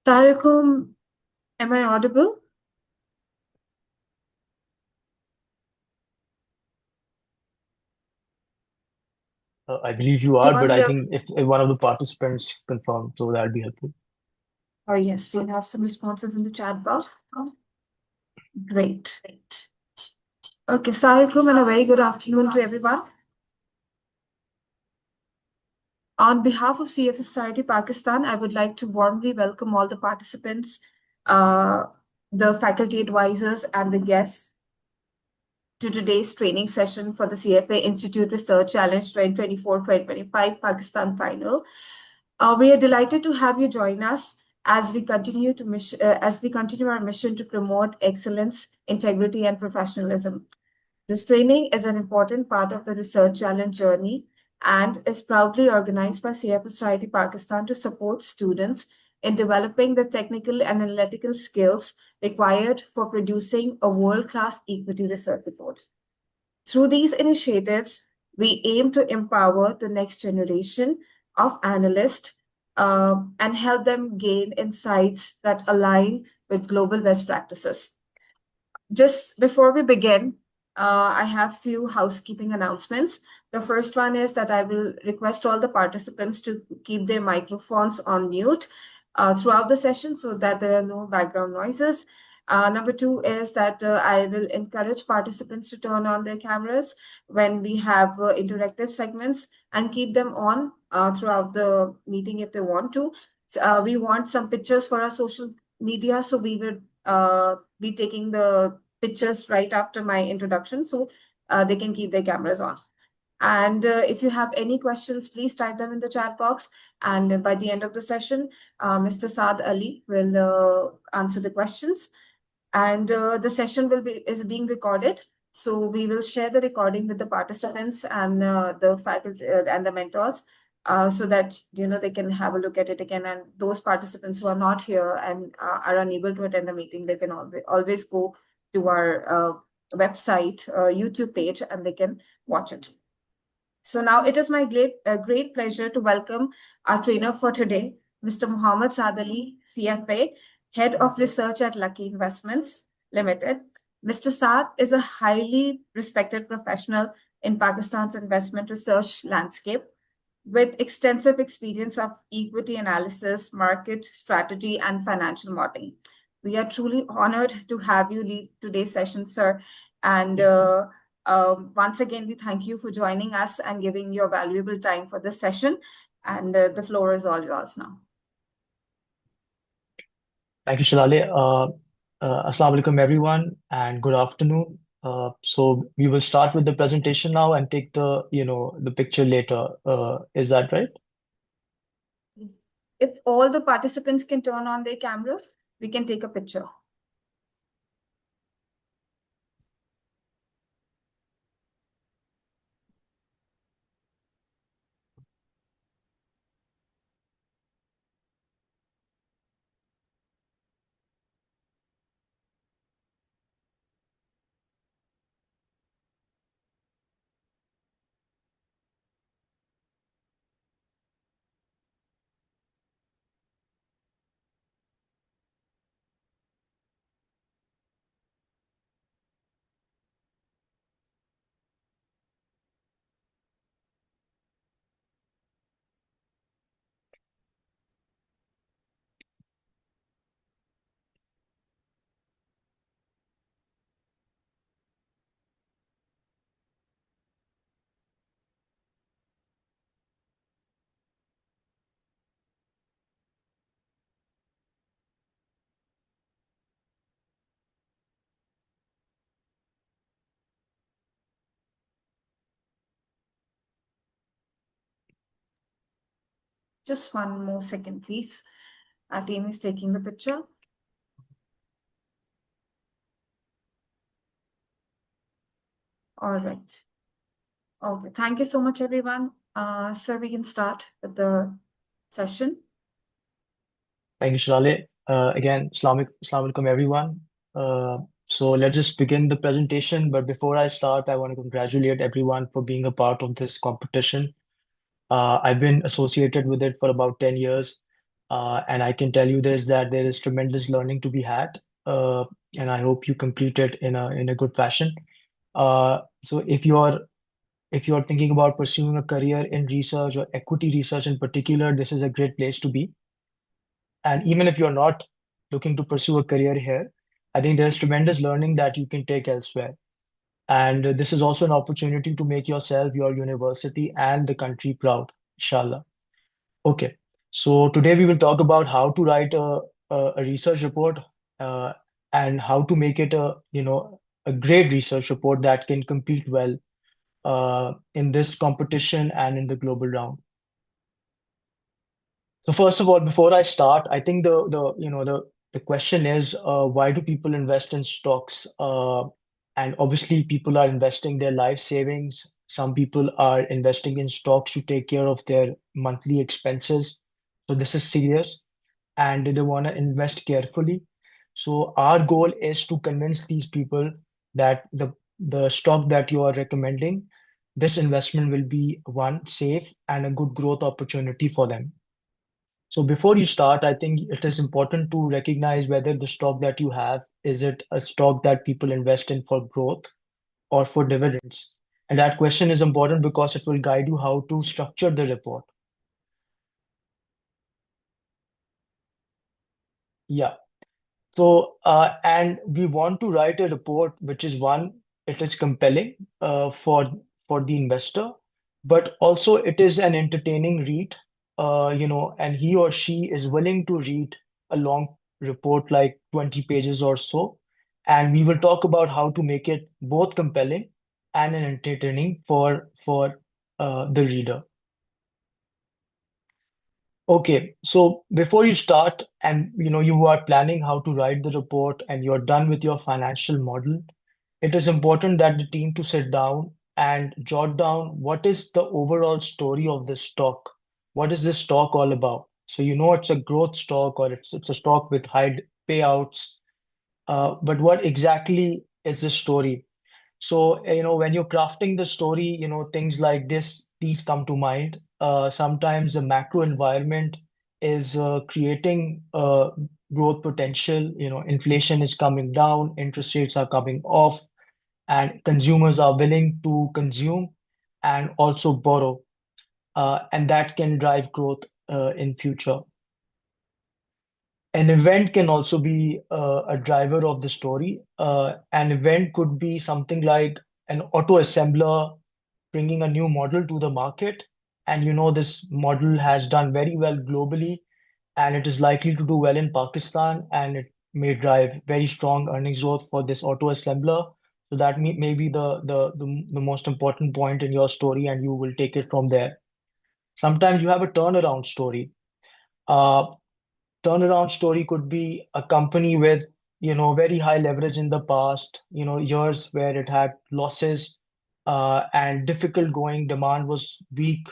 Assalamualaikum. Am I audible? I believe you You are, all but I hear? think if one of the participants confirm, so that'll be helpful. Oh, yes, we have some responses in the chat box. Oh, great. Okay, Assalamualaikum and a very good afternoon to everyone. On behalf of CF Society Pakistan, I would like to warmly welcome all the participants, uh, the faculty advisors, and the guests to today's training session for the CFA Institute Research Challenge 2024-2025 Pakistan Final. We are delighted to have you join us as we continue our mission to promote excellence, integrity, and professionalism. This training is an important part of the Research Challenge journey and is proudly organized by CF Society Pakistan to support students in developing the technical and analytical skills required for producing a world-class equity research report. Through these initiatives, we aim to empower the next generation of analysts and help them gain insights that align with global best practices. Just before we begin, I have few housekeeping announcements. The first one is that I will request all the participants to keep their microphones on mute throughout the session so that there are no background noises. Number two is that I will encourage participants to turn on their cameras when we have interactive segments and keep them on throughout the meeting if they want to. We want some pictures for our social media, so we will be taking the pictures right after my introduction so they can keep their cameras on. And if you have any questions, please type them in the chat box. And by the end of the session, Mr. Saad Ali will answer the questions. And the session is being recorded. So we will share the recording with the participants and the faculty and the mentors so that they can have a look at it again. And those participants who are not here and are unable to attend the meeting, they can always go to our website, YouTube page, and they can watch it. So now it is my great pleasure to welcome our trainer for today, Mr. Muhammad Saad Ali, CFA, Head of Research at Lucky Investments Limited. Mr. Saad is a highly respected professional in Pakistan's investment research landscape with extensive experience of equity analysis, market strategy, and financial modeling. We are truly honored to have you lead today's session, sir. And once again, we thank you for joining us and giving your valuable time for this session. And the floor is all yours now. Thank you, Shalale. Assalamu alaikum, everyone, and good afternoon. So we will start with the presentation now and take the picture later. Is that right? If all the participants can turn on their camera, we can take a picture. Just one more second, please. Our team is taking the picture. All right. Okay, thank you so much, everyone. Sir, we can start with the session. Thank you, Shalale. Again, Assalamu alaikum, everyone. So let's just begin the presentation. But before I start, I want to congratulate everyone for being a part of this competition. I've been associated with it for about 10 years. And I can tell you this that there is tremendous learning to be had, uh, and I hope you complete it in a good fashion. So if you're thinking about pursuing a career in research or equity research in particular, this is a great place to be. And even if you're not looking to pursue a career here, I think there's tremendous learning that you can take elsewhere. And this is also an opportunity to make yourself, your university, and the country proud, inshallah. Okay, so today we will talk about how to write a research report, uh, and how to make it a great research report that can compete well in this competition and in the global round. So first of all, before I start, I think the question is, why do people invest in stocks? And obviously, people are investing their life savings. Some people are investing in stocks to take care of their monthly expenses. So this is serious, and they want to invest carefully. So our goal is to convince these people that the stock that you are recommending, this investment will be one safe and a good growth opportunity for them. So before you start, I think it is important to recognize whether the stock that you have, is it a stock that people invest in for growth or for dividends? And that question is important because it will guide you how to structure the report. Yeah. So, and we want to write a report which is one, it is compelling for the investor, but also it is an entertaining read, and he or she is willing to read a long report like 20 pages or so. And we will talk about how to make it both compelling and an entertaining for the reader. Okay, so before you start and you are planning how to write the report and you're done with your financial model, it is important that the team to sit down and jot down what is the overall story of this stock. What is this stock all about? So you know it's a growth stock or it's a stock with high payouts. But what exactly is the story? So, when you're crafting the story, things like this, please come to mind. Sometimes the macro environment is creating growth potential. Inflation is coming down, interest rates are coming off, and consumers are willing to consume and also borrow. And that can drive growth in future. An event can also be a driver of the story. An event could be something like an auto assembler bringing a new model to the market. And this model has done very well globally, and it is likely to do well in Pakistan, and it may drive very strong earnings growth for this auto assembler. So that may be the most important point in your story, and you will take it from there. Sometimes you have a turnaround story. Uh, Turnaround story could be a company with very high leverage in the past, years where it had losses, and difficult going, demand was weak,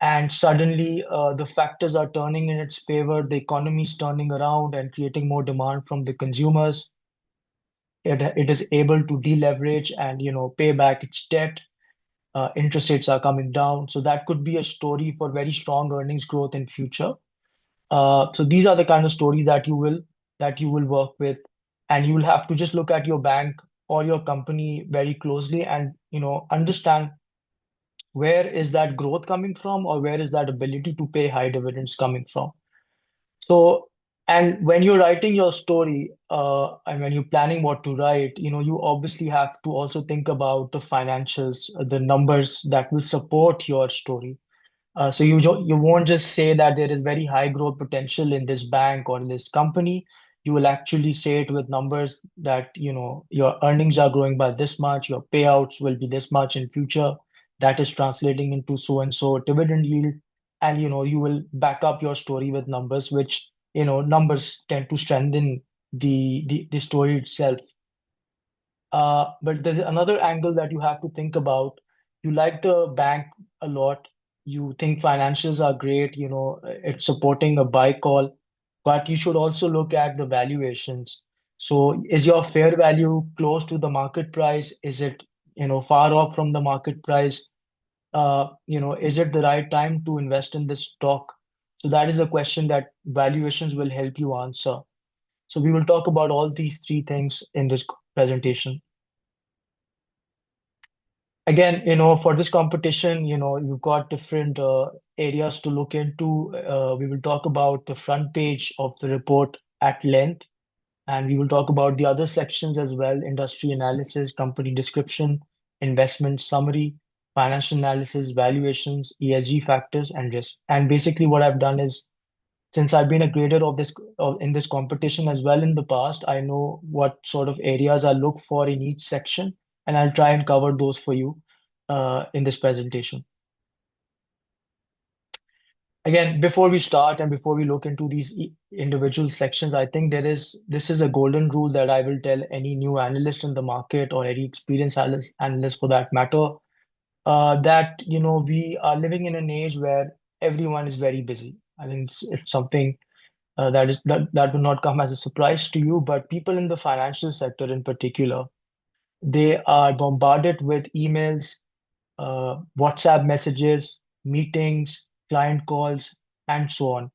and suddenly the factors are turning in its favor, the economy is turning around and creating more demand from the consumers. It is able to deleverage and pay back its debt. Interest rates are coming down, so that could be a story for very strong earnings growth in future. So these are the kind of stories that you will work with, and you will have to just look at your bank or your company very closely and understand where is that growth coming from, or where is that ability to pay high dividends coming from. So, and when you're writing your story, and when you're planning what to write, you obviously have to also think about the financials, the numbers that will support your story. So you won't just say that there is very high growth potential in this bank or in this company. You will actually say it with numbers that your earnings are growing by this much, your payouts will be this much in future. That is translating into so and so dividend yield, and you will back up your story with numbers, which numbers tend to strengthen the story itself. But there's another angle that you have to think about. You like the bank a lot. You think financials are great, it's supporting a buy call, but you should also look at the valuations. So is your fair value close to the market price? Is it, far off from the market price? Is it the right time to invest in this stock? So that is the question that valuations will help you answer. So we will talk about all these three things in this presentation. Again, for this competition, you've got different areas to look into. We will talk about the front page of the report at length, and we will talk about the other sections as well: industry analysis, company description, investment summary, financial analysis, valuations, ESG factors, and risk. And basically, what I've done is, since I've been a grader in this competition as well in the past, I know what sort of areas I look for in each section, and I'll try and cover those for you in this presentation. Again, before we start and before we look into these individual sections, I think this is a golden rule that I will tell any new analyst in the market, or any experienced analyst for that matter, that we are living in an age where everyone is very busy. I think it's something that will not come as a surprise to you, but people in the financial sector in particular, they are bombarded with emails, WhatsApp messages, meetings, client calls, and so on.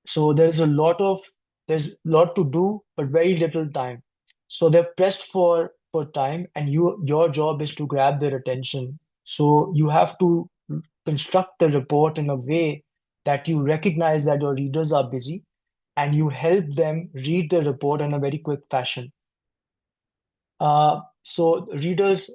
So there's a lot to do, but very little time. So they're pressed for time, and your job is to grab their attention. So you have to construct the report in a way that you recognize that your readers are busy, and you help them read the report in a very quick fashion. So readers,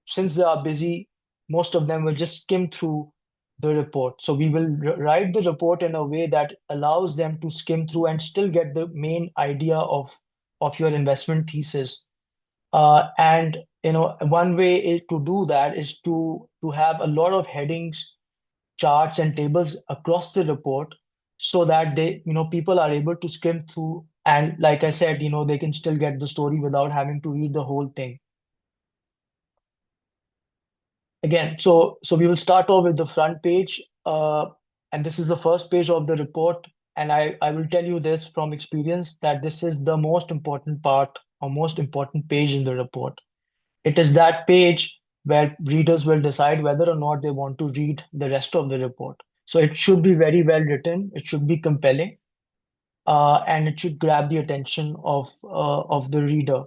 since they are busy, most of them will just skim through the report. So we will write the report in a way that allows them to skim through and still get the main idea of your investment thesis. And one way to do that is to have a lot of headings, charts, and tables across the report, so that people are able to skim through, and like I said, they can still get the story without having to read the whole thing. Again, so we will start off with the front page, and this is the first page of the report. And I will tell you this from experience, that this is the most important part, or most important page in the report. It is that page where readers will decide whether or not they want to read the rest of the report. So it should be very well written, it should be compelling, and it should grab the attention of the reader.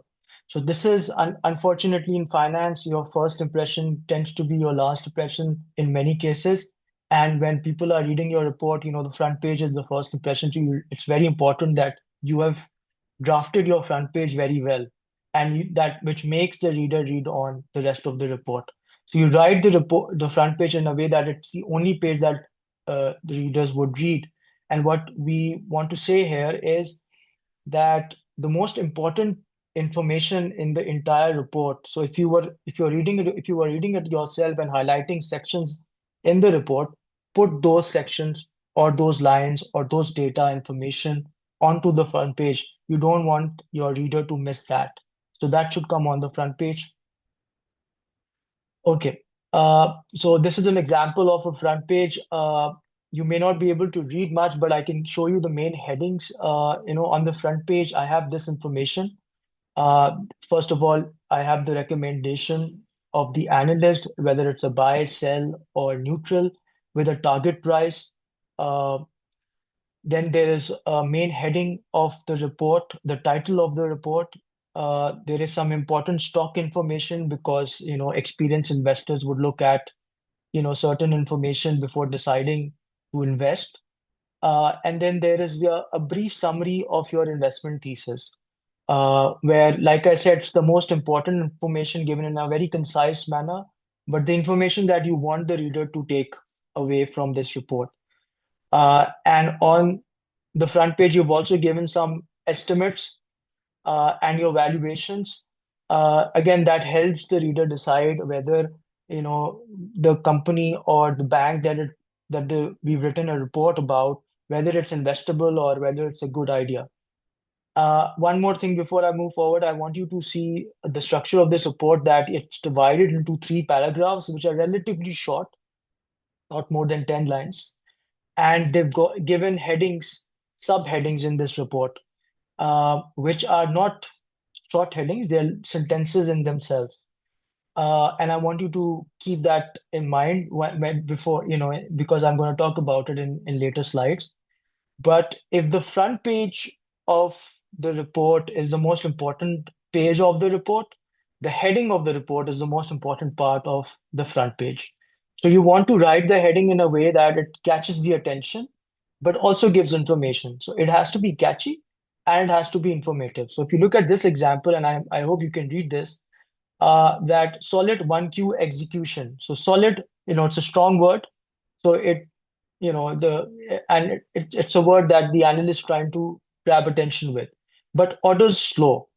So this is unfortunately, in finance, your first impression tends to be your last impression in many cases. And when people are reading your report, the front page is the first impression to you. It's very important that you have drafted your front page very well, and that which makes the reader read on the rest of the report. So you write the front page in a way that it's the only page that the readers would read. And what we want to say here is that the most important information in the entire report. So if you were reading it yourself and highlighting sections in the report, put those sections, or those lines, or those data information onto the front page. You don't want your reader to miss that. So that should come on the front page. Okay. So this is an example of a front page. You may not be able to read much, but I can show you the main headings. On the front page, I have this information. First of all, I have the recommendation of the analyst, whether it's a buy, sell, or neutral, with a target price. Uh, then there is a main heading of the report, the title of the report. There is some important stock information, because experienced investors would look at certain information before deciding to invest. And then there is a brief summary of your investment thesis, where, like I said, it's the most important information given in a very concise manner, but the information that you want the reader to take away from this report. And on the front page, you've also given some estimates and your valuations. Again, that helps the reader decide whether the company or the bank we've written a report about, whether it's investable or whether it's a good idea. One more thing before I move forward, I want you to see the structure of this report, that it's divided into three paragraphs, which are relatively short, not more than 10 lines. And they've given headings, subheadings in this report, which are not short headings, they're sentences in themselves. And I want you to keep that in mind before, because I'm going to talk about it in later slides. But if the front page of the report is the most important page of the report, the heading of the report is the most important part of the front page. So you want to write the heading in a way that it catches the attention, but also gives information. So it has to be catchy and it has to be informative. So if you look at this example, and I hope you can read this, that solid 1Q execution. So solid, it's a strong word. So it's a word that the analyst trying to grab attention with. But orders slow.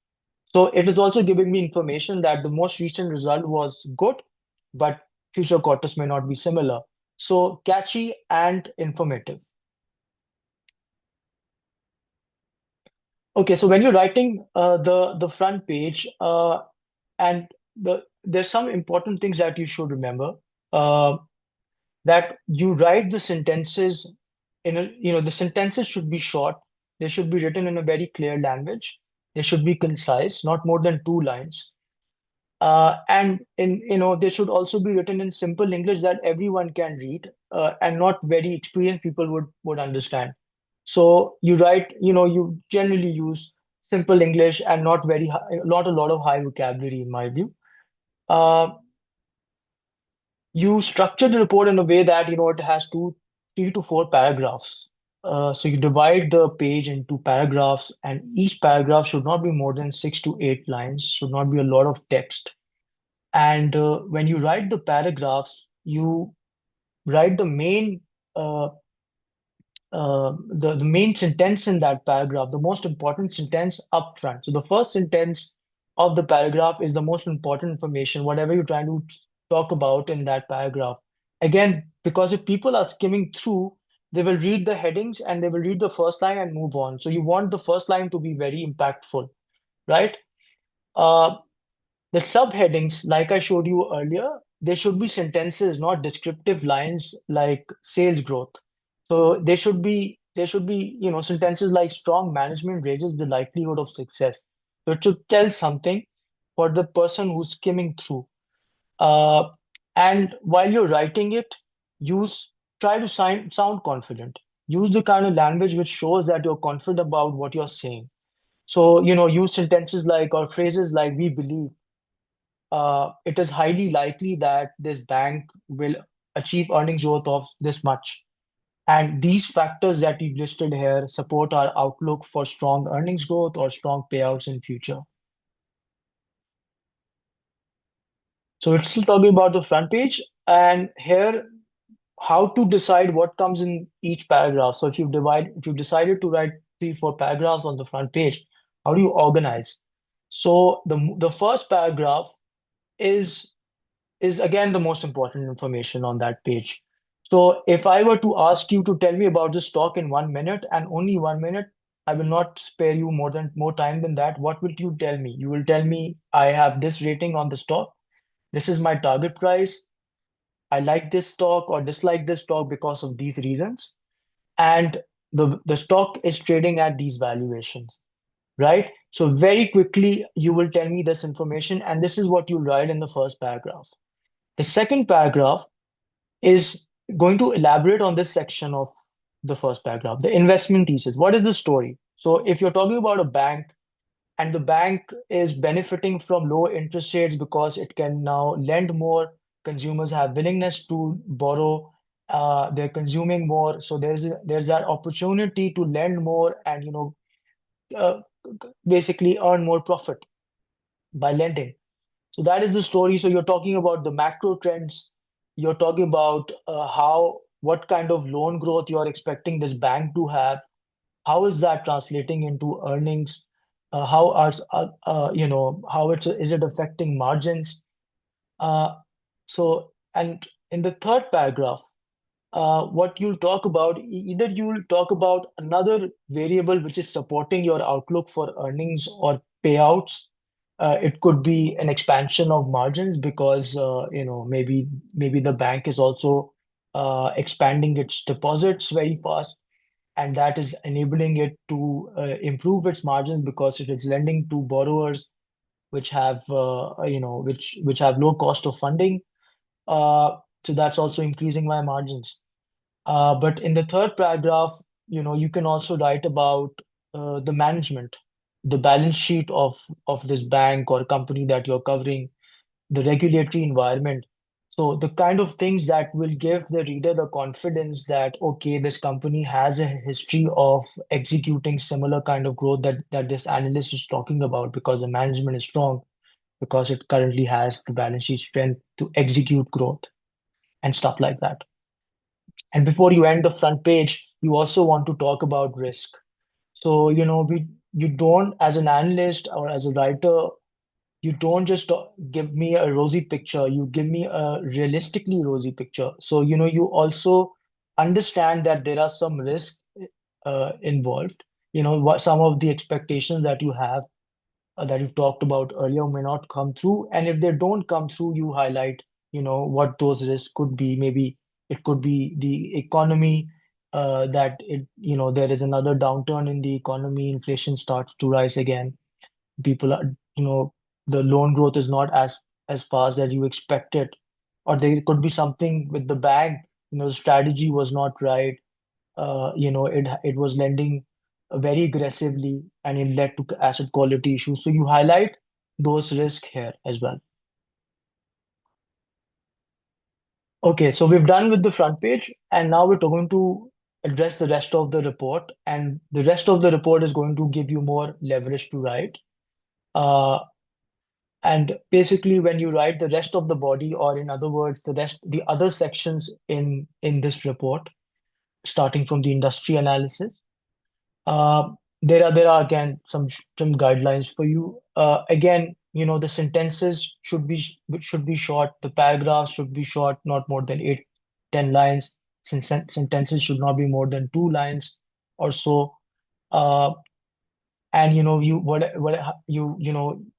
So it is also giving me information that the most recent result was good, but future quarters may not be similar. So catchy and informative. Okay, so when you're writing the front page, and there's some important things that you should remember. Uh, that you write the sentences the sentences should be short. They should be written in a very clear language. They should be concise, not more than 2 lines. And they should also be written in simple English that everyone can read, and not very experienced people would understand. So you generally use simple English and not a lot of high vocabulary, in my view. Uh, you structure the report in a way that it has 3 to 4 paragraphs. So you divide the page into paragraphs, and each paragraph should not be more than 6 to 8 lines, should not be a lot of text. And when you write the paragraphs, you write uh, the main sentence in that paragraph, the most important sentence up front. So the first sentence of the paragraph is the most important information, whatever you're trying to talk about in that paragraph. Again, because if people are skimming through, they will read the headings and they will read the first line and move on. So you want the first line to be very impactful, right? Uh, the subheadings, like I showed you earlier, they should be sentences, not descriptive lines like sales growth. So they should be sentences like strong management raises the likelihood of success. So it should tell something for the person who's skimming through. Uh, and while you're writing it, use try to sound confident. Use the kind of language which shows that you're confident about what you're saying. So, use sentences like or phrases like we believe, it is highly likely that this bank will achieve earnings growth of this much. And these factors that we've listed here support our outlook for strong earnings growth or strong payouts in future. So it's still talking about the front page, and here how to decide what comes in each paragraph. So if you've decided to write 3, 4 paragraphs on the front page, how do you organize? So the first paragraph is is again the most important information on that page. So if I were to ask you to tell me about the stock in 1 minute and only 1 minute, I will not spare you more time than that. What will you tell me? You will tell me I have this rating on the stock. This is my target price. I like this stock or dislike this stock because of these reasons. And the stock is trading at these valuations, right? So very quickly you will tell me this information, and this is what you write in the first paragraph. The second paragraph is going to elaborate on this section of the first paragraph, the investment thesis. What is the story? So, if you're talking about a bank and the bank is benefiting from low interest rates because it can now lend more, consumers have willingness to borrow, they're consuming more. So, there's that opportunity to lend more and uh, basically earn more profit by lending. So that is the story. So you're talking about the macro trends. You're talking about what kind of loan growth you're expecting this bank to have. How is that translating into earnings? How is it affecting margins? And in the third paragraph, what you'll talk about, either you'll talk about another variable which is supporting your outlook for earnings or payouts. It could be an expansion of margins because maybe the bank is also expanding its deposits very fast, and that is enabling it to improve its margins because it is lending to borrowers which have which have low cost of funding. So that's also increasing my margins. But in the third paragraph, you can also write about the management, the balance sheet of this bank or company that you're covering, the regulatory environment. So the kind of things that will give the reader the confidence that, okay, this company has a history of executing similar kind of growth that this analyst is talking about because the management is strong, because it currently has the balance sheet strength to execute growth and stuff like that. And before you end the front page, you also want to talk about risk. So, you don't, as an analyst or as a writer, you don't just give me a rosy picture, you give me a realistically rosy picture. So, you also understand that there are some risks involved. What some of the expectations that you have that you've talked about earlier may not come through. And if they don't come through, you highlight, what those risks could be. Maybe it could be the economy, that there is another downturn in the economy, inflation starts to rise again. People are, the loan growth is not as fast as you expected, or there could be something with the bank, strategy was not right. It was lending very aggressively and it led to asset quality issues. So you highlight those risks here as well. Okay, so we've done with the front page, and now we're going to address the rest of the report. And the rest of the report is going to give you more leverage to write. Uh, and basically, when you write the rest of the body, or in other words, the other sections in this report, starting from the industry analysis, Uh, there are again some guidelines for you. Again, the sentences should be short. The paragraphs should be short, not more than 8, 10 lines. Sentences should not be more than 2 lines or so. Uh, and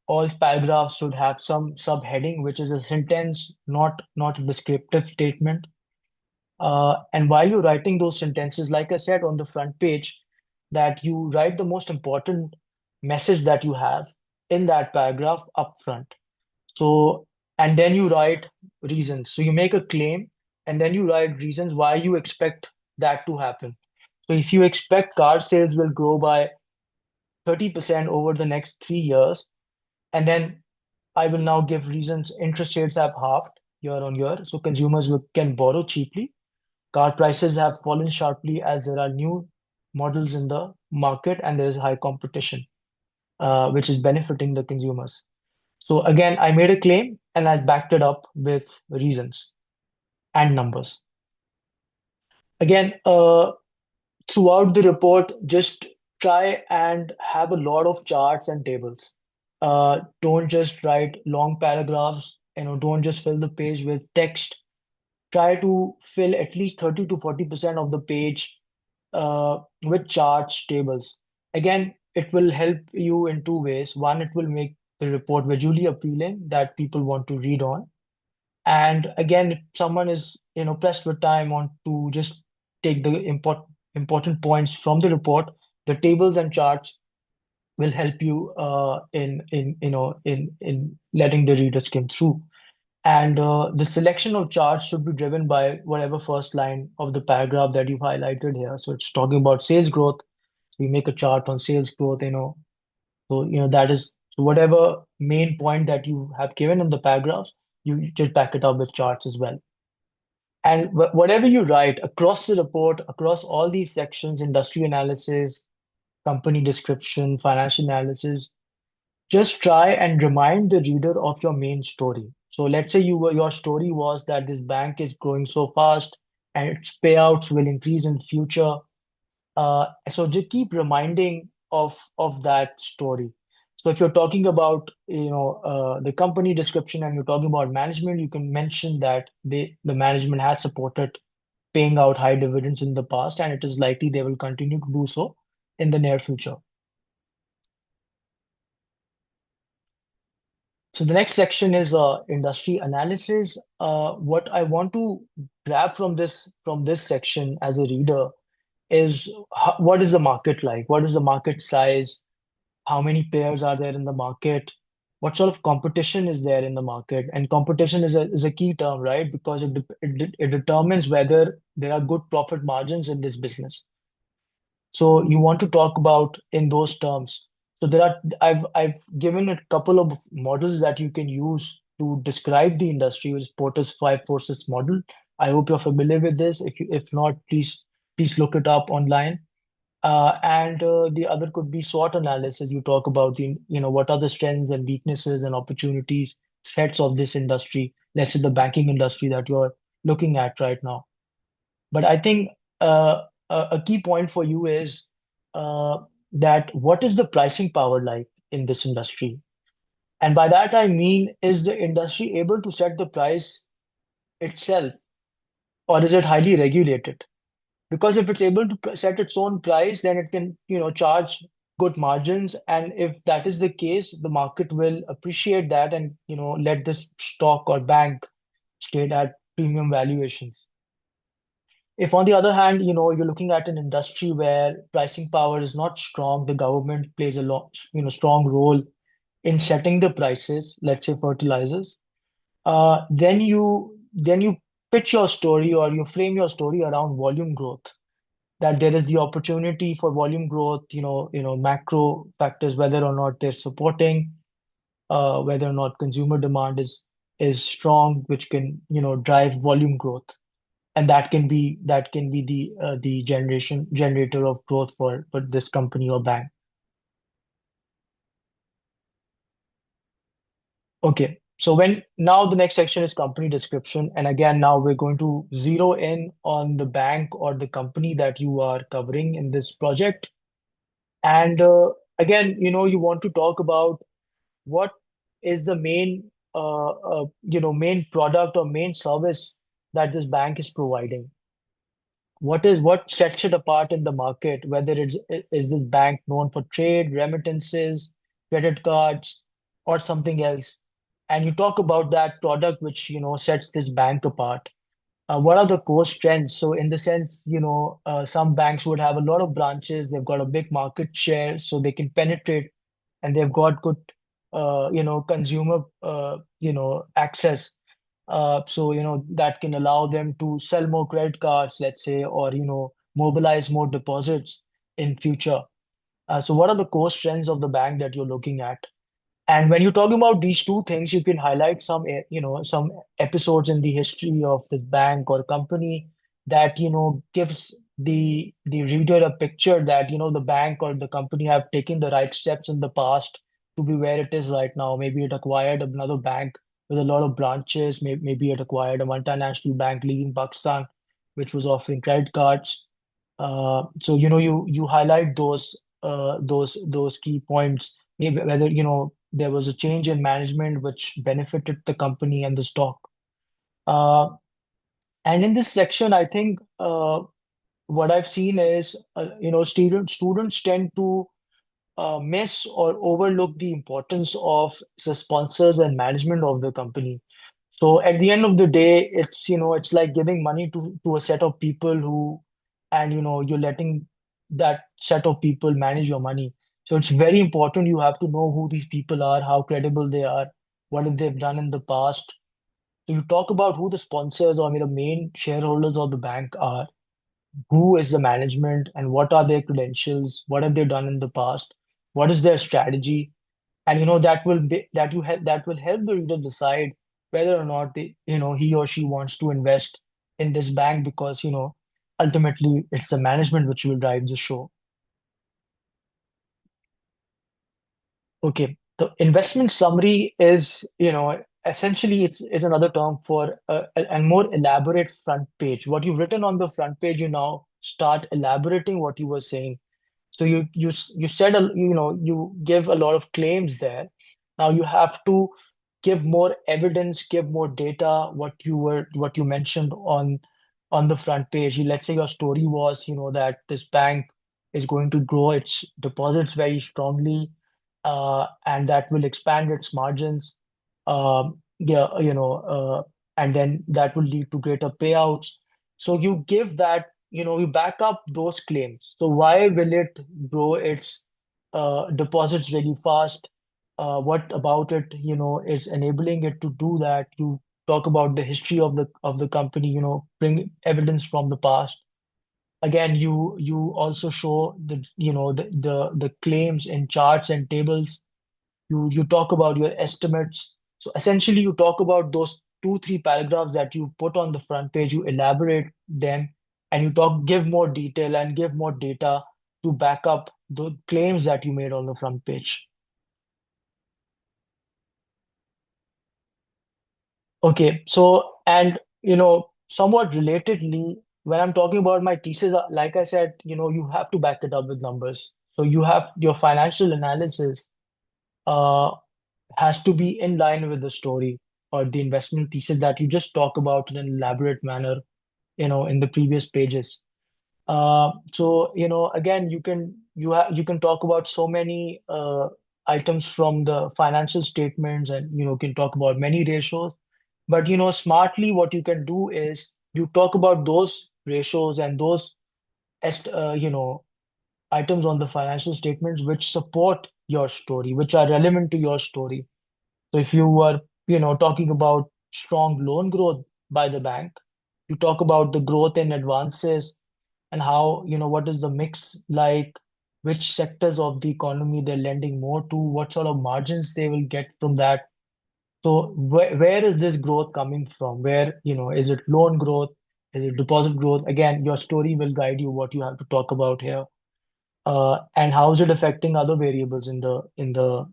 all paragraphs should have some subheading, which is a sentence, not a descriptive statement. And while you're writing those sentences, like I said on the front page, that you write the most important message that you have in that paragraph up front. So, and then you write reasons. So you make a claim and then you write reasons why you expect that to happen. So if you expect car sales will grow by 30% over the next 3 years, and then I will now give reasons interest rates have halved year on year, so consumers can borrow cheaply. Car prices have fallen sharply as there are new models in the market and there is high competition, which is benefiting the consumers. So again, I made a claim and I backed it up with reasons and numbers. Again, throughout the report, just try and have a lot of charts and tables. Don't just write long paragraphs, don't just fill the page with text. Try to fill at least 30 to 40% of the page with charts, tables. Again, it will help you in two ways. One, it will make the report visually appealing that people want to read on. And again, if someone is, pressed with time, want to just take the important points from the report, the tables and charts will help you in letting the reader skim through. And the selection of charts should be driven by whatever first line of the paragraph that you've highlighted here. So it's talking about sales growth. So you make a chart on sales growth, So, that is so whatever main point that you have given in the paragraphs, you just back it up with charts as well. And whatever you write across the report, across all these sections, industry analysis, company description, financial analysis, just try and remind the reader of your main story. So let's say your story was that this bank is growing so fast and its payouts will increase in future. So just keep reminding of that story. So if you're talking about the company description and you're talking about management, you can mention that the management has supported paying out high dividends in the past, and it is likely they will continue to do so in the near future. So the next section is industry analysis. What I want to grab from this section as a reader is what is the market like? What is the market size? How many players are there in the market? What sort of competition is there in the market? And competition is a key term, right? Because it determines whether there are good profit margins in this business. So you want to talk about in those terms. So I've given a couple of models that you can use to describe the industry, which is Porter's five forces model. I hope you're familiar with this. If not, please look it up online. And the other could be SWOT analysis. You talk about what are the strengths and weaknesses and opportunities, threats of this industry. Let's say the banking industry that you're looking at right now. But I think a key point for you is uh, that what is the pricing power like in this industry? And by that I mean, is the industry able to set the price itself, or is it highly regulated? Because if it's able to set its own price, then it can, charge good margins. And if that is the case, the market will appreciate that and, let this stock or bank trade at premium valuations. If on the other hand, you're looking at an industry where pricing power is not strong, the government plays a strong role in setting the prices, let's say fertilizers, then you pitch your story or you frame your story around volume growth, that there is the opportunity for volume growth, macro factors, whether or not they're supporting, whether or not consumer demand is strong, which can, drive volume growth. And that can be the generator of growth for this company or bank. Okay. So when now the next section is company description. And again, now we're going to zero in on the bank or the company that you are covering in this project. And again, you want to talk about what is the main product or main service that this bank is providing. What sets it apart in the market, whether is this bank known for trade, remittances, credit cards, or something else. And you talk about that product which, sets this bank apart. What are the core strengths? So in the sense, some banks would have a lot of branches, they've got a big market share, so they can penetrate, and they've got good, consumer, access. So, that can allow them to sell more credit cards, let's say, or, mobilize more deposits in future. So what are the core strengths of the bank that you're looking at? And when you're talking about these two things, you can highlight some episodes in the history of the bank or company that, gives the reader a picture that, the bank or the company have taken the right steps in the past to be where it is right now. Maybe it acquired another bank with a lot of branches. Maybe it acquired a multinational bank leaving Pakistan, which was offering credit cards. So, you highlight those key points, maybe whether, there was a change in management which benefited the company and the stock. Uh, and in this section, I think what I've seen is, students tend to miss or overlook the importance of the sponsors and management of the company. So at the end of the day, it's like giving money to a set of people and you're letting that set of people manage your money. So it's very important. You have to know who these people are, how credible they are, what have they've done in the past. So you talk about who the sponsors or, the main shareholders of the bank are, who is the management, and what are their credentials, what have they done in the past, what is their strategy. And that will help the reader decide whether or not he or she wants to invest in this bank, because ultimately it's the management which will drive the show. Okay, the investment summary is, essentially it's another term for a more elaborate front page. What you've written on the front page, you now start elaborating what you were saying. So you said, you give a lot of claims there. Now you have to give more evidence, give more data, what you mentioned on the front page. Let's say your story was, that this bank is going to grow its deposits very strongly, and that will expand its margins. Yeah, and then that will lead to greater payouts. So you give that, you back up those claims. So why will it grow its deposits really fast? What about it, is enabling it to do that? You talk about the history of the company, bring evidence from the past. Again, you also show the claims in charts and tables. You talk about your estimates. So essentially, you talk about those two, three paragraphs that you put on the front page, you elaborate them, and you give more detail and give more data to back up the claims that you made on the front page. Okay, so and somewhat relatedly, when I'm talking about my thesis, like I said, you have to back it up with numbers. So you have your financial analysis uh, has to be in line with the story or the investment thesis that you just talk about in an elaborate manner, in the previous pages. So, again, you can talk about so many items from the financial statements, and can talk about many ratios. But smartly, what you can do is you talk about those ratios and those est items on the financial statements which support your story, which are relevant to your story. So if you were, talking about strong loan growth by the bank, you talk about the growth in advances and how, what is the mix like, which sectors of the economy they're lending more to, what sort of margins they will get from that. So where is this growth coming from? Where, is it loan growth? Is it deposit growth? Again, your story will guide you what you have to talk about here. And how is it affecting other variables in the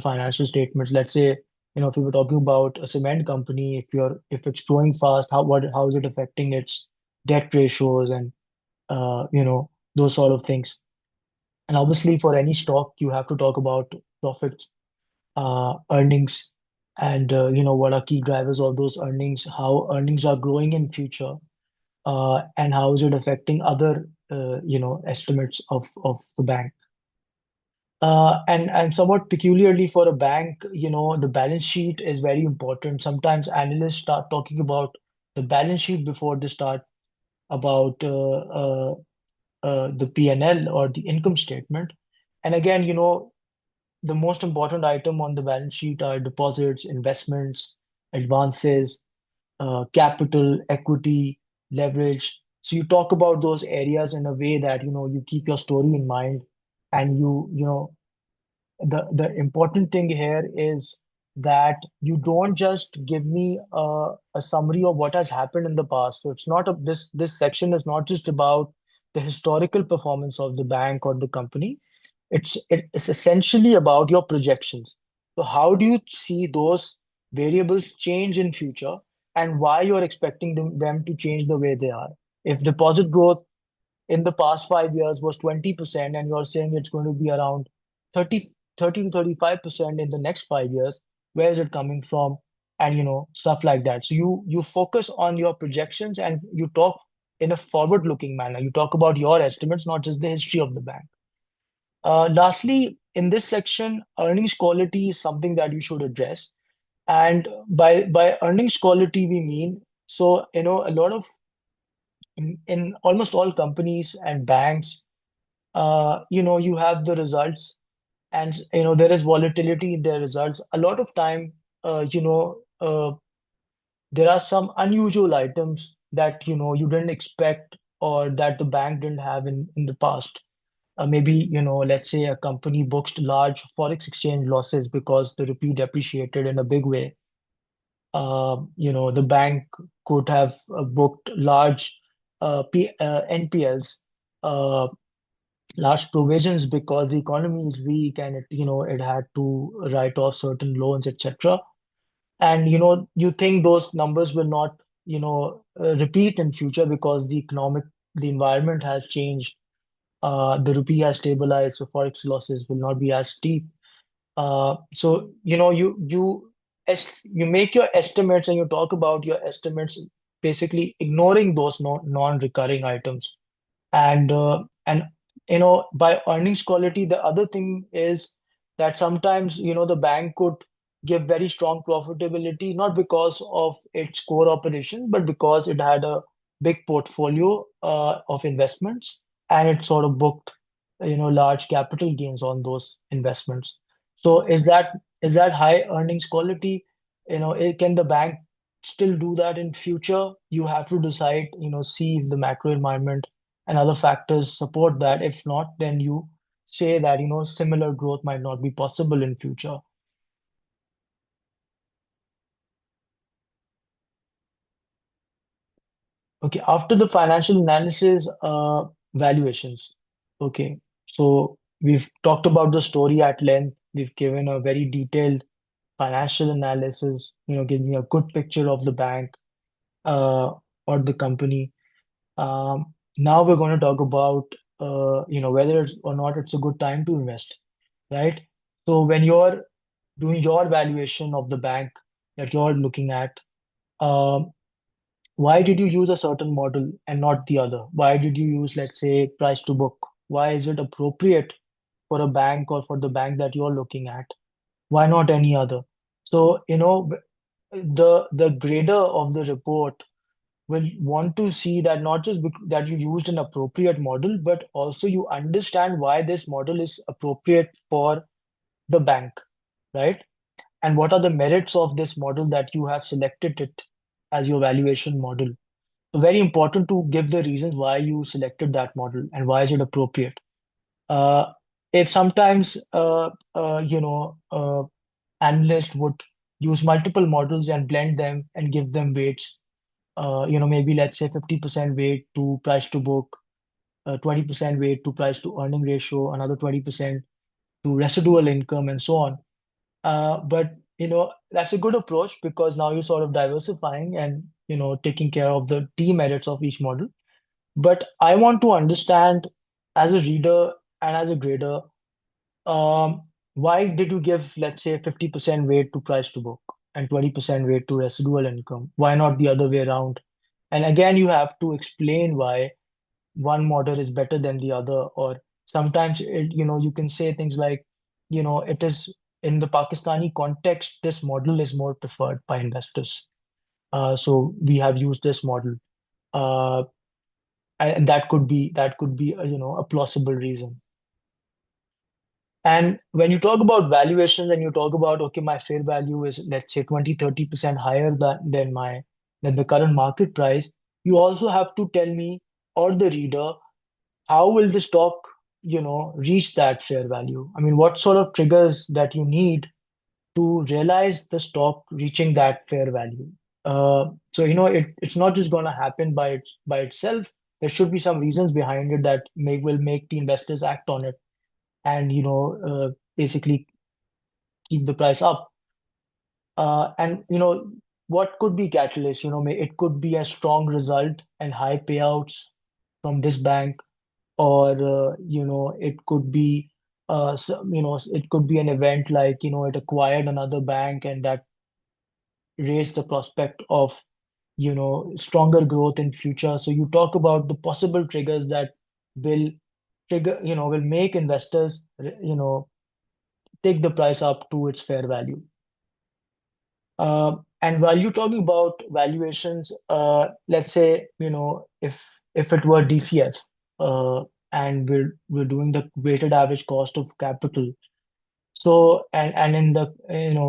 financial statements? Let's say, if you were talking about a cement company, if it's growing fast, how is it affecting its debt ratios and those sort of things. And obviously, for any stock, you have to talk about profits, earnings, and what are key drivers of those earnings, how earnings are growing in future, and how is it affecting other estimates of the bank. And somewhat peculiarly for a bank, the balance sheet is very important. Sometimes analysts start talking about the balance sheet before they start about the P&L or the income statement. And again, the most important item on the balance sheet are deposits, investments, advances, capital, equity, leverage. So you talk about those areas in a way that, you keep your story in mind, and the important thing here is that you don't just give me a summary of what has happened in the past. So it's not this section is not just about the historical performance of the bank or the company. It's essentially about your projections. So how do you see those variables change in future, and why you're expecting them to change the way they are? If deposit growth in the past 5 years was 20%, and you're saying it's going to be around 30, 30 to 35% in the next 5 years, where is it coming from? And stuff like that. So you focus on your projections, and you talk in a forward-looking manner. You talk about your estimates, not just the history of the bank. Lastly, in this section, earnings quality is something that you should address. And by earnings quality, we mean, so a lot of in almost all companies and banks, you have the results, and there is volatility in their results. A lot of time, there are some unusual items that you didn't expect, or that the bank didn't have in the past. Maybe, let's say a company books large forex exchange losses because the rupee depreciated in a big way. The bank could have booked large NPLs, uh, large provisions because the economy is weak, and it had to write off certain loans, etc. And you think those numbers will not repeat in future because the environment has changed. The rupee has stabilized, so forex losses will not be as steep. So you make your estimates, and you talk about your estimates, basically ignoring those non-recurring items. And by earnings quality, the other thing is that sometimes the bank could give very strong profitability, not because of its core operation, but because it had a big portfolio of investments, and it sort of booked large capital gains on those investments. So is that high earnings quality? Can the bank still do that in future? You have to decide, see if the macro environment and other factors support that. If not, then you say that, similar growth might not be possible in future. Okay, after the financial analysis, valuations. Okay, so we've talked about the story at length. We've given a very detailed financial analysis, giving a good picture of the bank uh, or the company. Now we're going to talk about, whether it's or not it's a good time to invest, right? So when you're doing your valuation of the bank that you're looking at, um, why did you use a certain model and not the other? Why did you use, let's say, price to book? Why is it appropriate for a bank or for the bank that you're looking at? Why not any other? So, the grader of the report will want to see that not just that you used an appropriate model, but also you understand why this model is appropriate for the bank, right? And what are the merits of this model that you have selected it as your valuation model? So very important to give the reasons why you selected that model and why is it appropriate. Uh, if sometimes analysts would use multiple models and blend them and give them weights, maybe let's say 50% weight to price to book, 20% weight to price to earning ratio, another 20% to residual income, and so on. But that's a good approach because now you're sort of diversifying and taking care of the demerits of each model. But I want to understand as a reader and as a grader, um, why did you give, let's say, 50% weight to price to book and 20% weight to residual income? Why not the other way around? And again, you have to explain why one model is better than the other, or sometimes you can say things like, it is in the Pakistani context, this model is more preferred by investors. So we have used this model. Uh, and that could be a plausible reason. And when you talk about valuations and you talk about, okay, my fair value is, let's say, 20-30% higher than the current market price, you also have to tell me or the reader, how will the stock, reach that fair value? I mean, what sort of triggers that you need to realize the stock reaching that fair value? So it's not just going to happen by itself. There should be some reasons behind it that will make the investors act on it and basically keep the price up. And what could be catalyst? It could be a strong result and high payouts from this bank, or it could be it could be an event like it acquired another bank and that raised the prospect of stronger growth in future. So you talk about the possible triggers that will will make investors take the price up to its fair value. And while you're talking about valuations, let's say, if it were DCF, and we're doing the weighted average cost of capital. So, and in the,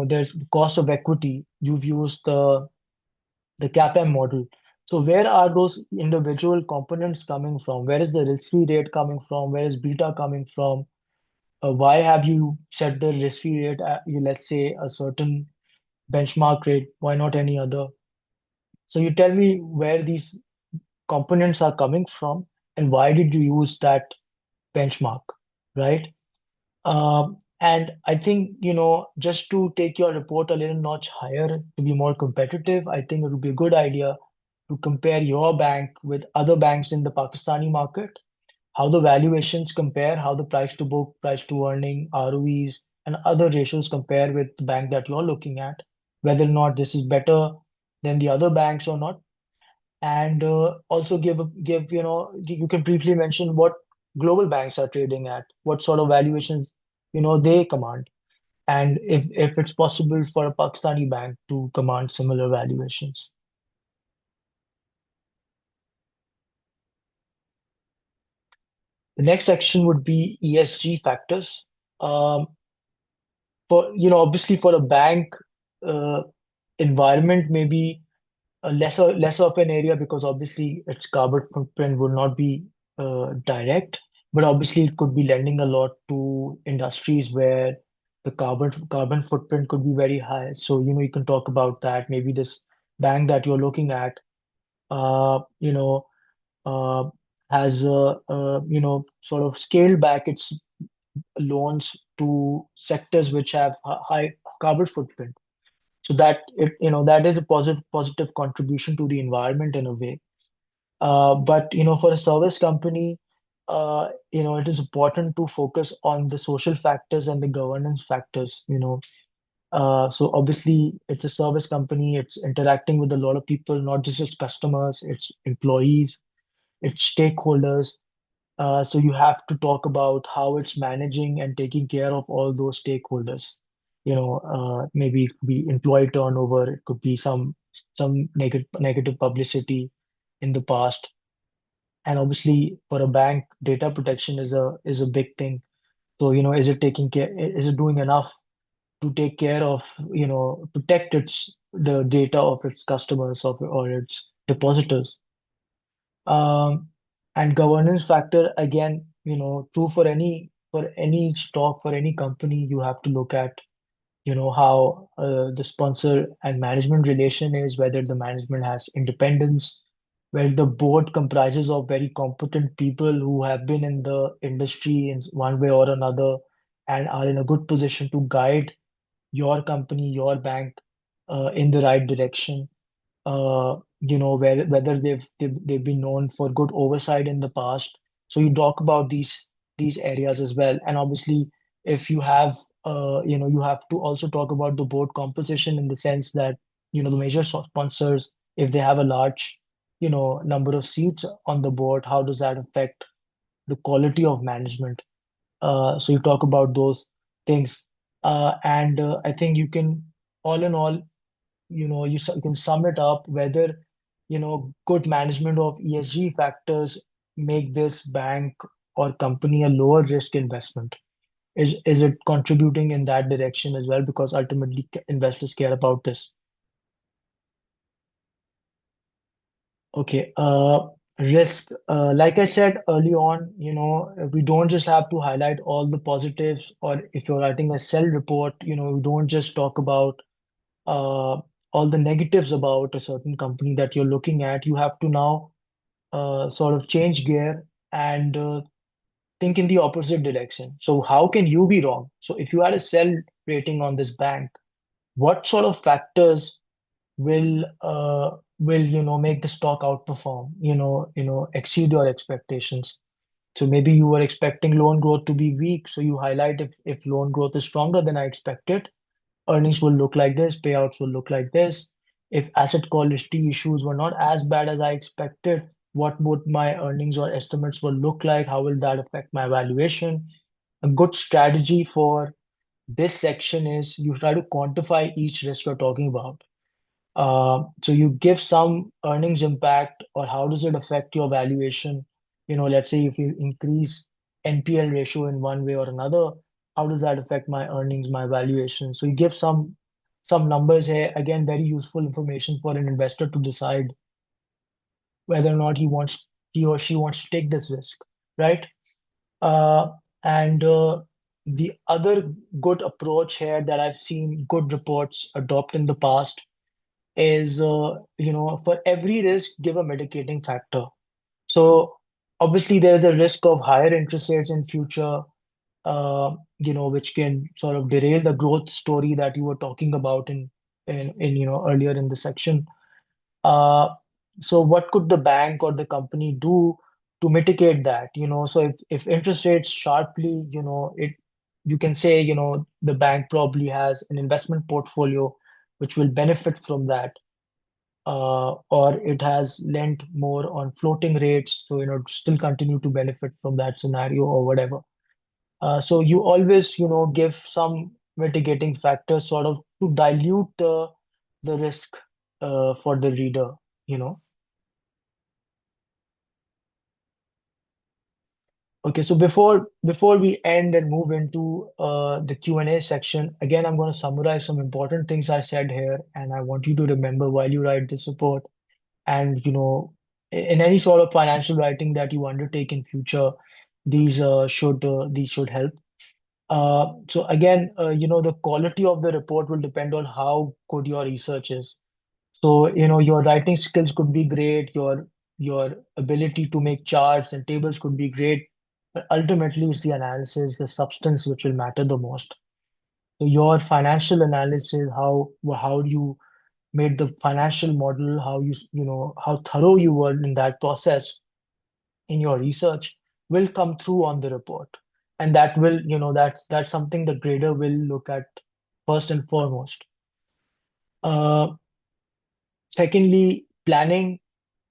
there's cost of equity, you've used the CAPM model. So where are those individual components coming from? Where is the risk-free rate coming from? Where is beta coming from? Why have you set the risk-free rate at, let's say, a certain benchmark rate? Why not any other? So you tell me where these components are coming from and why did you use that benchmark, right? And I think, just to take your report a little notch higher to be more competitive, I think it would be a good idea to compare your bank with other banks in the Pakistani market, how the valuations compare, how the price to book, price to earning, ROEs, and other ratios compare with the bank that you're looking at, whether or not this is better than the other banks or not. And also give, you can briefly mention what global banks are trading at, what sort of valuations, they command, and if it's possible for a Pakistani bank to command similar valuations. The next section would be ESG factors. Um, for obviously for a bank, uh, environment may be a lesser of an area because obviously its carbon footprint will not be direct, but obviously it could be lending a lot to industries where the carbon footprint could be very high. So, you can talk about that. Maybe this bank that you're looking at, uh, you know, uh, has sort of scaled back its loans to sectors which have high carbon footprint. So that is a positive contribution to the environment in a way. But for a service company, it is important to focus on the social factors and the governance factors. So obviously it's a service company. It's interacting with a lot of people, not just its customers, its employees, its stakeholders. So you have to talk about how it's managing and taking care of all those stakeholders. Maybe it could be employee turnover, it could be some negative publicity in the past. And obviously, for a bank, data protection is a big thing. So, is it taking care, is it doing enough to take care of, protect the data of its customers or its depositors? Um, and governance factor, again, true for any stock, for any company, you have to look at, how the sponsor and management relation is, whether the management has independence, where the board comprises of very competent people who have been in the industry in one way or another and are in a good position to guide your company, your bank, in the right direction. Whether they've been known for good oversight in the past. So you talk about these areas as well. And obviously, if you have you have to also talk about the board composition in the sense that, the major sponsors, if they have a large, number of seats on the board, how does that affect the quality of management? So you talk about those things. And I think you can, all in all, you can sum it up whether, good management of ESG factors make this bank or company a lower risk investment. Is it contributing in that direction as well? Because ultimately investors care about this. Okay. Risk. Like I said early on, we don't just have to highlight all the positives, or if you're writing a sell report, we don't just talk about uh, all the negatives about a certain company that you're looking at. You have to now sort of change gear and think in the opposite direction. So how can you be wrong? So if you had a sell rating on this bank, what sort of factors will make the stock outperform, exceed your expectations? So maybe you were expecting loan growth to be weak, so you highlight if loan growth is stronger than I expected, earnings will look like this, payouts will look like this. If asset quality issues were not as bad as I expected, what would my earnings or estimates will look like? How will that affect my valuation? A good strategy for this section is you try to quantify each risk you're talking about. So you give some earnings impact or how does it affect your valuation? Let's say if you increase NPL ratio in one way or another, how does that affect my earnings, my valuation? So you give some numbers here. Again, very useful information for an investor to decide whether or not he or she wants to take this risk, right? And the other good approach here that I've seen good reports adopt in the past is for every risk give a mitigating factor. So obviously there is a risk of higher interest rates in future, which can sort of derail the growth story that you were talking about in earlier in the section. uh, so what could the bank or the company do to mitigate that? So if interest rates sharply, you can say, the bank probably has an investment portfolio which will benefit from that, or it has lent more on floating rates, so still continue to benefit from that scenario or whatever. So you always give some mitigating factors sort of to dilute the risk for the reader. you know okay, so before we end and move into the Q&A section, again I'm going to summarize some important things I said here, and I want you to remember while you write this report. And in any sort of financial writing that you undertake in future, these should help. So again, the quality of the report will depend on how good your research is. So, your writing skills could be great, your ability to make charts and tables could be great, but ultimately it's the analysis, the substance which will matter the most. So your financial analysis, how you made the financial model, how thorough you were in that process in your research will come through on the report. And that will, that's something the grader will look at first and foremost. Uh, Secondly, planning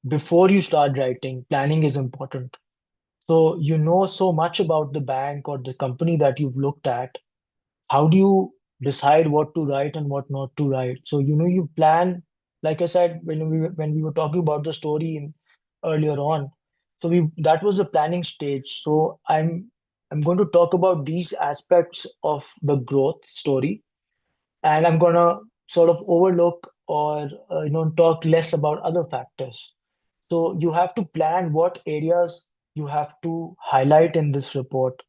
before you start writing, planning is important. So you know so much about the bank or the company that you've looked at. How do you decide what to write and what not to write? So you plan, like I said, when we were talking about the story earlier on. So we that was the planning stage. So I'm going to talk about these aspects of the growth story, and I'm gonna sort of overlook or talk less about other factors. So you have to plan what areas you have to highlight in this report,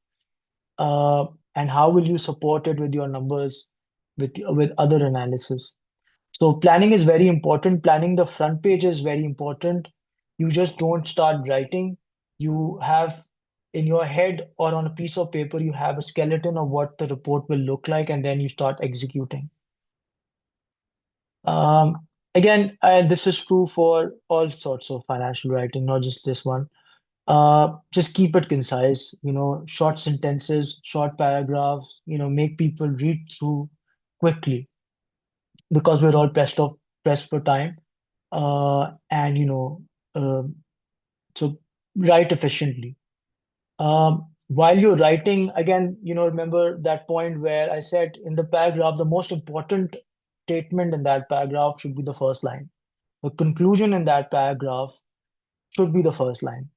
uh, and how will you support it with your numbers, with other analysis. So planning is very important. Planning the front page is very important. You just don't start writing. You have in your head or on a piece of paper, you have a skeleton of what the report will look like, and then you start executing. Again, this is true for all sorts of financial writing, not just this one. Just keep it concise, short sentences, short paragraphs, make people read through quickly because we're all pressed for time. And um so write efficiently. While you're writing, again, remember that point where I said in the paragraph, the most important statement in that paragraph should be the first line. The conclusion in that paragraph should be the first line.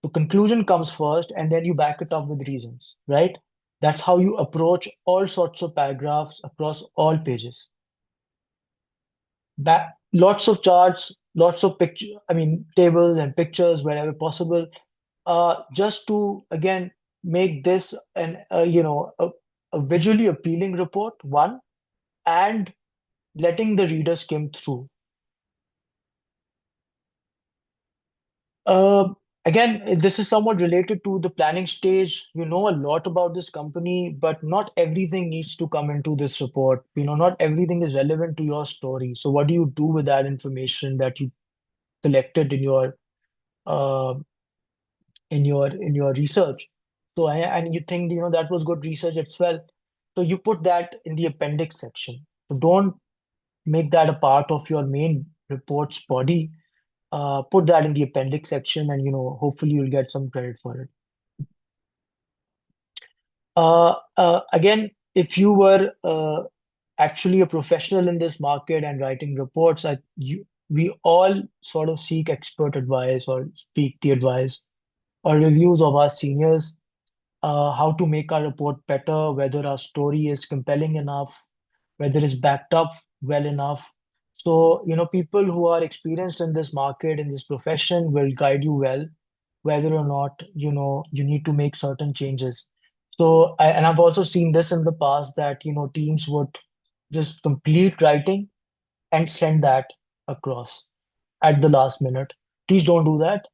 The conclusion comes first, and then you back it up with reasons, right? That's how you approach all sorts of paragraphs across all pages. Lots of charts, lots of picture, I mean, tables and pictures wherever possible, just to again make this a visually appealing report, one, and letting the reader skim through. Uh, Again, this is somewhat related to the planning stage. You know a lot about this company, but not everything needs to come into this report. Not everything is relevant to your story. So, what do you do with that information that you collected uh, in your research? So, and you think that was good research as well. So, you put that in the appendix section. So, don't make that a part of your main report's body. Put that in the appendix section, and hopefully you'll get some credit for it. Again, if you were actually a professional in this market and writing reports, we all sort of seek expert advice or seek the advice or reviews of our seniors, how to make our report better, whether our story is compelling enough, whether it's backed up well enough. So, people who are experienced in this market, in this profession, will guide you well, whether or not, you need to make certain changes. So, and I've also seen this in the past that, teams would just complete writing and send that across at the last minute. Please don't do that.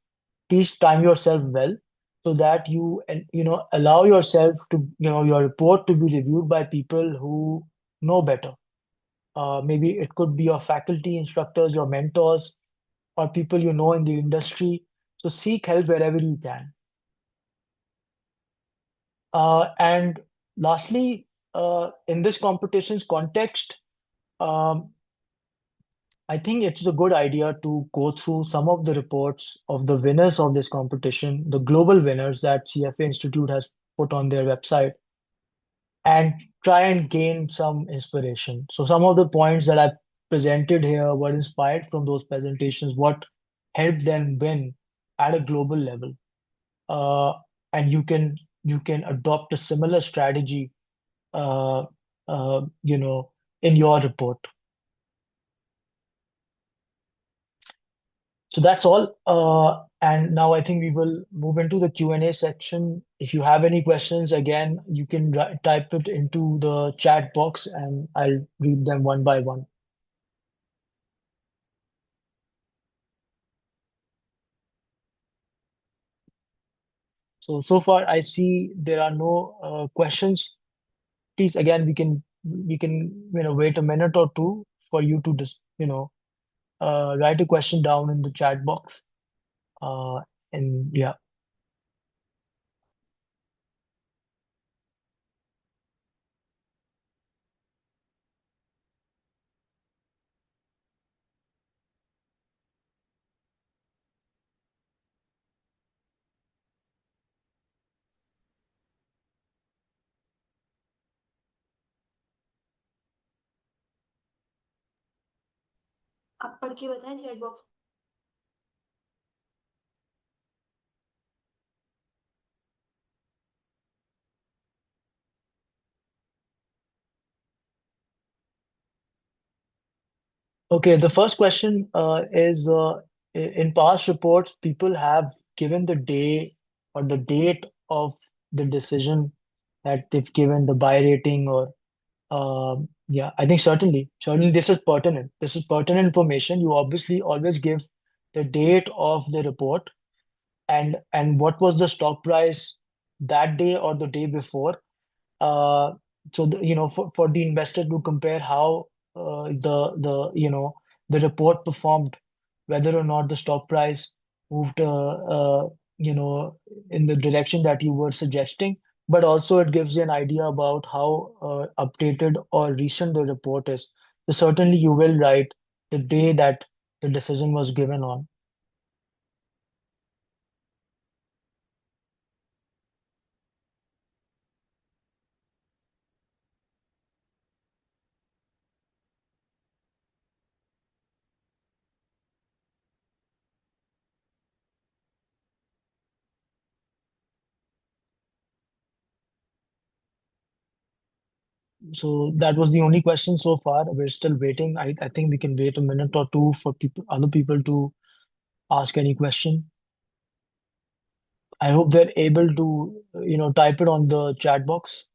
Please time yourself well so that you and allow yourself to your report to be reviewed by people who know better. Maybe it could be your faculty, instructors, your mentors, or people in the industry. So seek help wherever you can. And lastly, in this competition's context, um, I think it's a good idea to go through some of the reports of the winners of this competition, the global winners that CFA Institute has put on their website, and try and gain some inspiration. So some of the points that I presented here were inspired from those presentations, what helped them win at a global level. Uh, and you can adopt a similar strategy, uh, in your report. So that's all. And now I think we will move into the Q&A section. If you have any questions, again, you can type it into the chat box and I'll read them one by one. So far I see there are no questions. Please, again, we can wait a minute or two for you to just write a question down in the chat box. Uh, and yeah. आप पढ़ के बताएं chat box. Okay, the first question is in past reports, people have given the day or the date of the decision that they've given the buy rating or yeah, I think certainly this is pertinent. This is pertinent information. You obviously always give the date of the report and what was the stock price that day or the day before. Uh, for the investor to compare how the report performed, whether or not the stock price moved you know in the direction that you were suggesting, but also it gives you an idea about how updated or recent the report is. So certainly you will write the day that the decision was given on. So that was the only question so far. We're still waiting. I think we can wait a minute or two for other people to ask any question. I hope they're able to, type it on the chat box.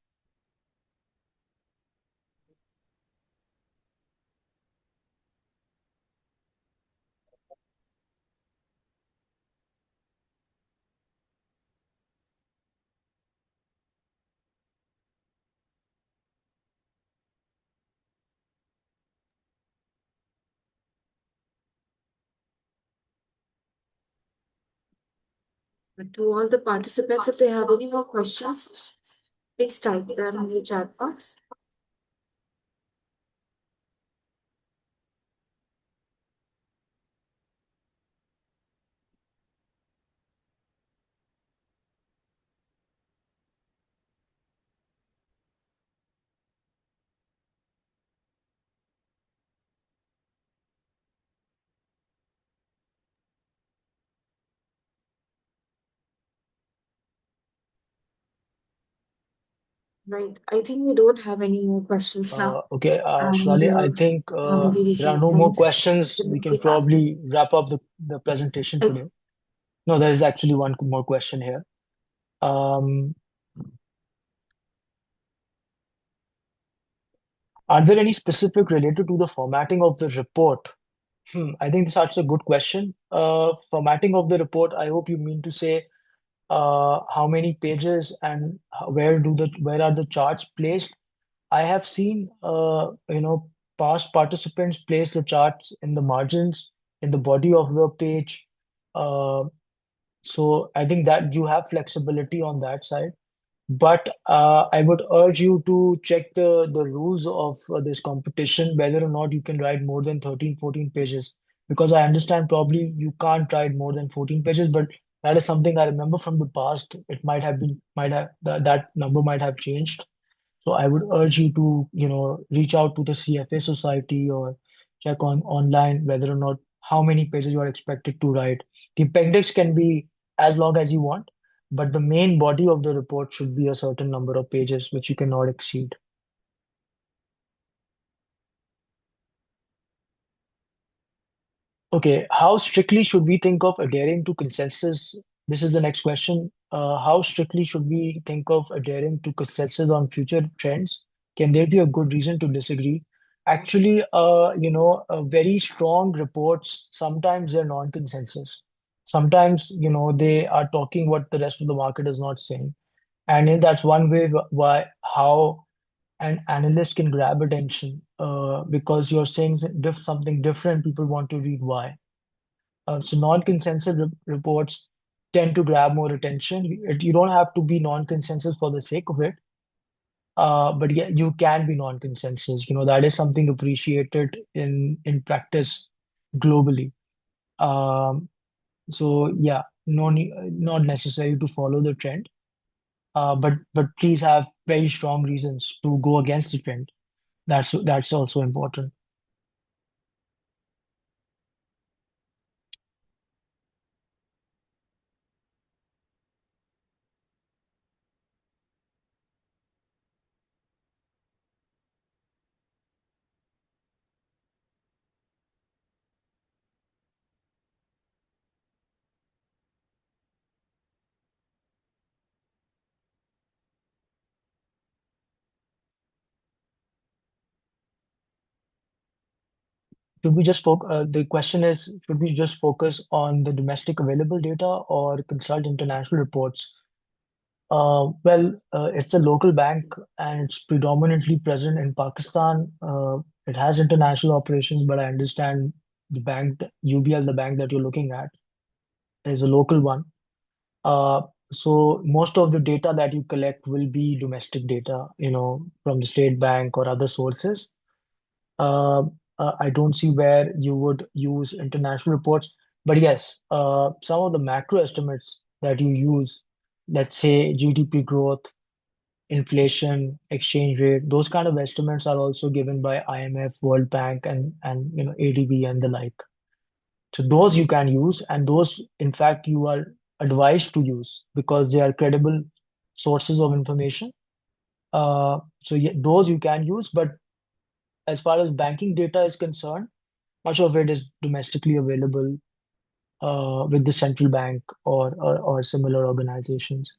To all the participants, if they have any more questions, please type them in the chat box. Right. I think we don't have any more questions now. Okay, And Shivali, I think maybe we there are can no more end questions. the We can meeting. probably wrap up the presentation Uh, today. No, there is actually one more question here. Um, are there any specific related to the formatting of the report? I think this is such a good question. Formatting of the report, I hope you mean to say how many pages and where are the charts placed. I have seen past participants place the charts in the margins in the body of the page. Uh, so I think that you have flexibility on that side. But I would urge you to check the rules of this competition, whether or not you can write more than 13, 14 pages. Because I understand probably you can't write more than 14 pages, but that is something I remember from the past. It might have that number might have changed. So I would urge you to, reach out to the CFA Society or check on online whether or not how many pages you are expected to write. The appendix can be as long as you want, but the main body of the report should be a certain number of pages which you cannot exceed. Okay, how strictly should we think of adhering to consensus? This is the next question. How strictly should we think of adhering to consensus on future trends? Can there be a good reason to disagree? Actually, very strong reports, sometimes they're non-consensus. Sometimes, they are talking what the rest of the market is not saying. And that's one way why how an analyst can grab attention, because you're saying something different, people want to read why. So non-consensus reports tend to grab more attention. You don't have to be non-consensus for the sake of it, but yeah, you can be non-consensus. That is something appreciated in practice globally. Um, so yeah, no need, not necessary to follow the trend, but please have very strong reasons to go against the trend. That's also important. The question is, should we just focus on the domestic available data or consult international reports? It's a local bank and it's predominantly present in Pakistan. It has international operations, but I understand UBL, the bank that you're looking at, is a local one. Uh, so most of the data that you collect will be domestic data, from the state bank or other sources. Uh, I don't see where you would use international reports. But yes, some of the macro estimates that you use, let's say GDP growth, inflation, exchange rate, those kind of estimates are also given by IMF, World Bank, and ADB and the like. So those you can use, and those, in fact, you are advised to use because they are credible sources of information. So yeah, those you can use, but as far as banking data is concerned, much of it is domestically available with the central bank or similar organizations.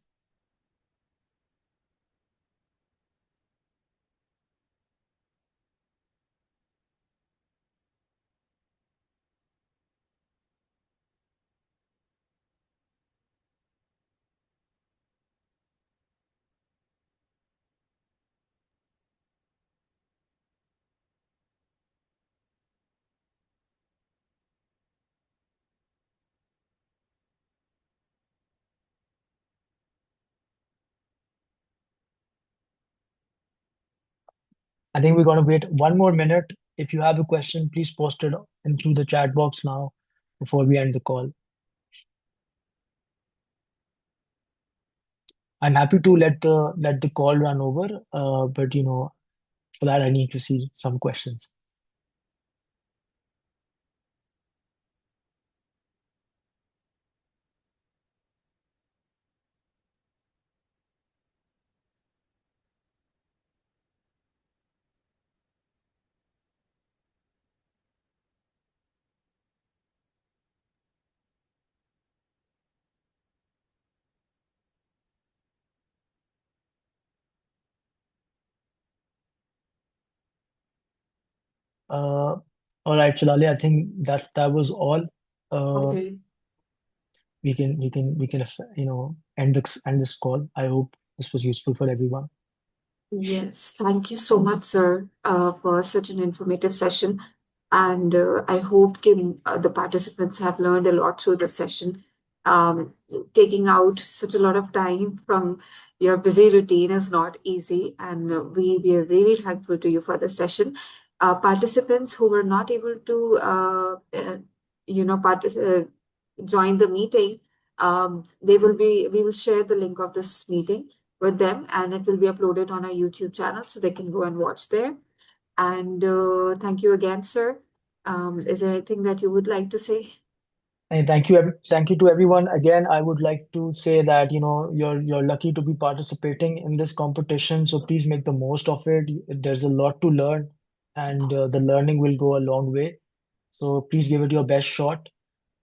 I think we're going to wait 1 more minute. If you have a question, please post it in through the chat box now before we end the call. I'm happy to let the call run over, but for that I need to see some questions. Uh, all right, Shalali, I think that was all. Uh, Okay. we can end this call. I hope this was useful for everyone. Yes, thank you so much, sir, for such an informative session. And I hope the participants have learned a lot through the session. Um, Taking out such a lot of time from your busy routine is not easy, and we are really thankful to you for the session. Participants who were not able to, join the meeting, we will share the link of this meeting with them, and it will be uploaded on our YouTube channel so they can go and watch there. And thank you again, sir. Is there anything that you would like to say? And thank you to everyone. Again, I would like to say that you're lucky to be participating in this competition. So please make the most of it. There's a lot to learn, and the learning will go a long way. So please give it your best shot.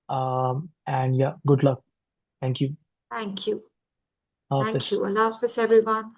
And yeah, good luck. Thank you. Thank you. Thank Hafiz. you. Allah Hafiz, everyone.